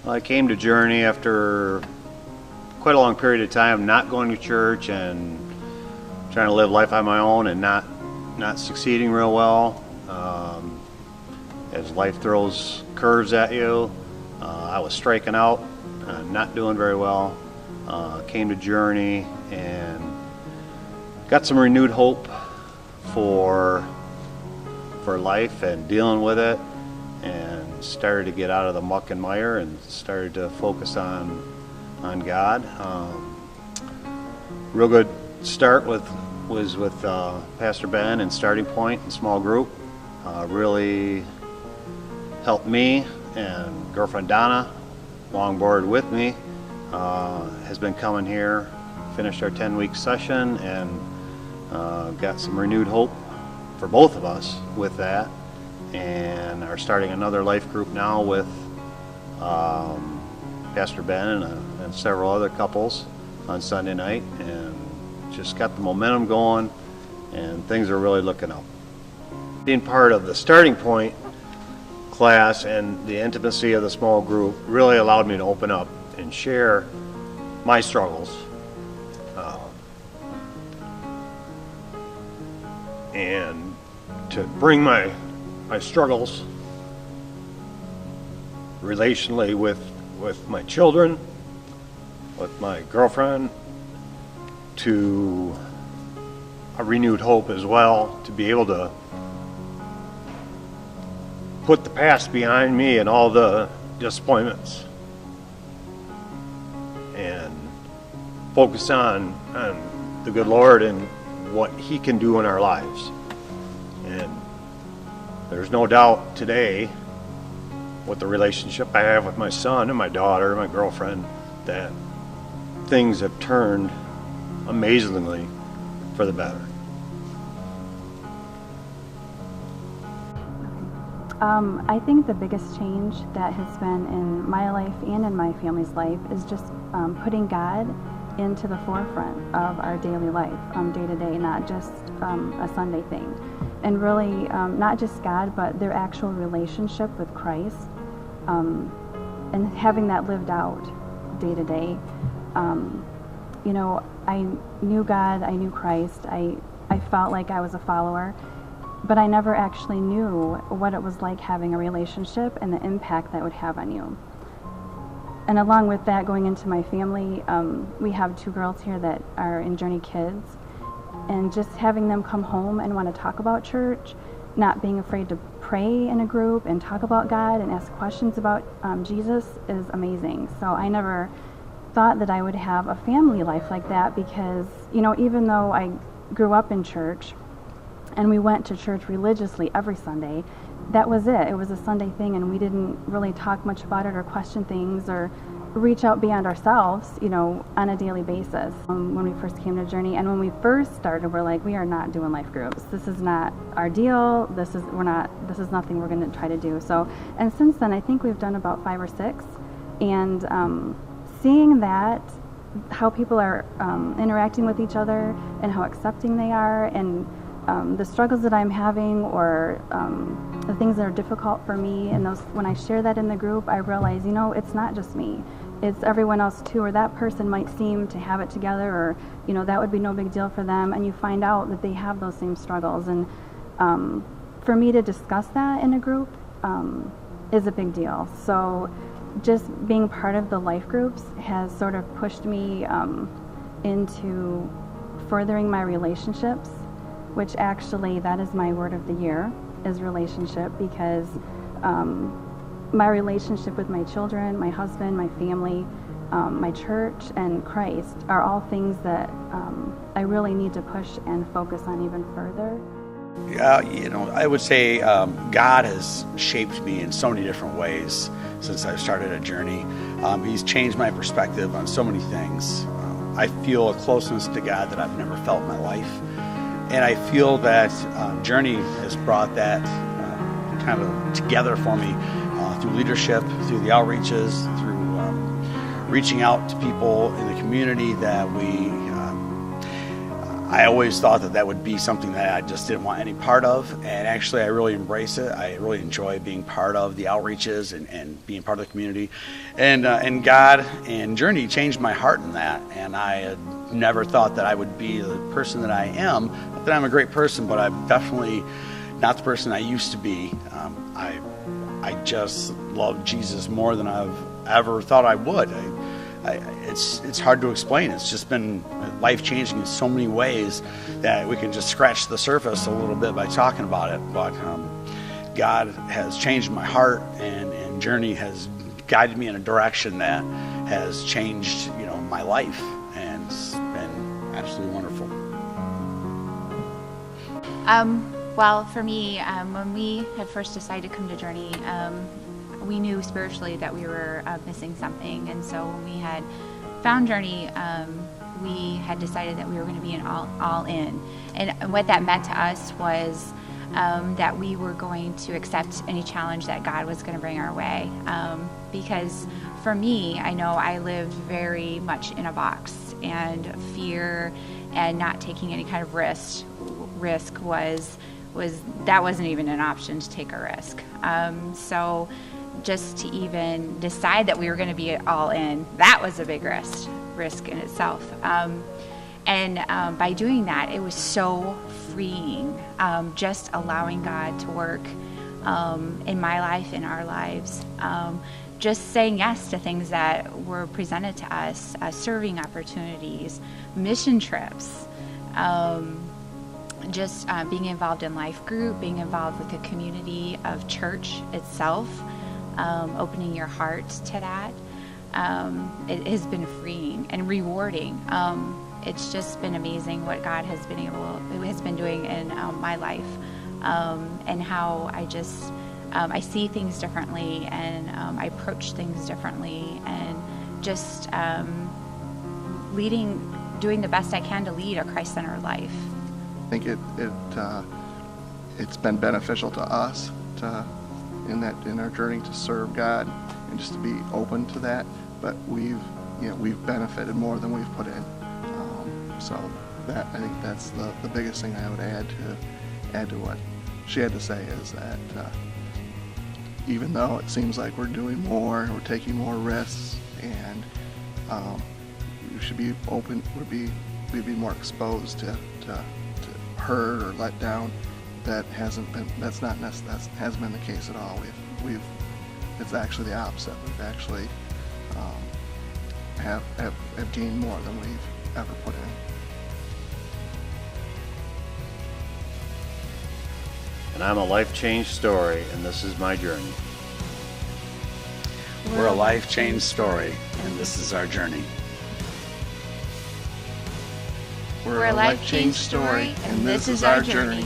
Well, I came to Journey after quite a long period of time not going to church and trying to live life on my own and not succeeding real well. As life throws curves at you, I was striking out, not doing very well. Came to Journey and got some renewed hope for life and dealing with it, and started to get out of the muck and mire and started to focus on God. Real good start was with Pastor Ben and Starting Point and small group. Really helped me, and girlfriend Donna, longboard with me, has been coming here, finished our 10-week session, and got some renewed hope for both of us with that, and are starting another life group now with Pastor Ben and several other couples on Sunday night, and just got the momentum going, and things are really looking up. Being part of the Starting Point class and the intimacy of the small group really allowed me to open up and share my struggles, and to bring my struggles relationally with my children, with my girlfriend, to a renewed hope as well, to be able to put the past behind me and all the disappointments and focus on the good Lord and what He can do in our lives. And there's no doubt today, with the relationship I have with my son and my daughter and my girlfriend, that things have turned amazingly for the better. I think the biggest change that has been in my life and in my family's life is just putting God into the forefront of our daily life, day to day, not just a Sunday thing. And really, not just God, but their actual relationship with Christ, and having that lived out day to day. You know, I knew God, I knew Christ, I felt like I was a follower, but I never actually knew what it was like having a relationship and the impact that would have on you. And along with that, going into my family, we have 2 girls here that are in Journey Kids, and just having them come home and want to talk about church, not being afraid to pray in a group and talk about God and ask questions about Jesus is amazing. So I never thought that I would have a family life like that, because, you know, even though I grew up in church and we went to church religiously every Sunday, that was it. It was a Sunday thing, and we didn't really talk much about it or question things or reach out beyond ourselves, you know, on a daily basis. When we first came to Journey, and when we first started, we're like, we are not doing life groups. This is not our deal. This is nothing we're going to try to do. So, and since then, I think we've done about 5 or 6, and seeing that, how people are interacting with each other and how accepting they are, and the struggles that I'm having, or the things that are difficult for me, and those, when I share that in the group, I realize, you know, it's not just me, it's everyone else too, or that person might seem to have it together, or, you know, that would be no big deal for them, and you find out that they have those same struggles. And for me to discuss that in a group is a big deal. So just being part of the life groups has sort of pushed me into furthering my relationships, which actually, that is my word of the year, is relationship, because my relationship with my children, my husband, my family, my church, and Christ are all things that I really need to push and focus on even further. Yeah, you know, I would say God has shaped me in so many different ways since I started a journey. He's changed my perspective on so many things. I feel a closeness to God that I've never felt in my life. And I feel that Journey has brought that kind of together for me through leadership, through the outreaches, through reaching out to people in the community that I always thought that that would be something that I just didn't want any part of, and actually I really embrace it. I really enjoy being part of the outreaches and being part of the community, and God and Journey changed my heart in that, and I had never thought that I would be the person that I am. Not that I'm a great person, but I'm definitely not the person I used to be. I just love Jesus more than I've ever thought I would. It's hard to explain. It's just been life-changing in so many ways that we can just scratch the surface a little bit by talking about it. But God has changed my heart, and Journey has guided me in a direction that has changed, my life, and it's been absolutely wonderful. Well, for me, when we had first decided to come to Journey, we knew spiritually that we were missing something, and so when we had found Journey, we had decided that we were going to be all in, and what that meant to us was that we were going to accept any challenge that God was going to bring our way. Because for me, I know I lived very much in a box, and fear and not taking any kind of risk was that wasn't even an option to take a risk. So just to even decide that we were going to be all in, that was a big risk in itself. And by doing that, it was so freeing, just allowing God to work in my life, in our lives, just saying yes to things that were presented to us, serving opportunities, mission trips, just being involved in life group, being involved with the community of church itself, opening your heart to that. It has been freeing and rewarding. It's just been amazing what God has been doing in my life, and how I see things differently, and I approach things differently, and just doing the best I can to lead a Christ-centered life. I think it's been beneficial to us in our journey to serve God and just to be open to that. But we've benefited more than we've put in. So that, I think that's the biggest thing I would add to what she had to say, is that even though it seems like we're doing more, we're taking more risks, and we should be open, we'd be more exposed to hurt or let down. That hasn't been the case at all. It's actually the opposite. We've actually have gained more than we've ever put in. And I'm a life change story, and this is my journey. We're a life change story, and this is our journey. We're a life change story, and this is our journey.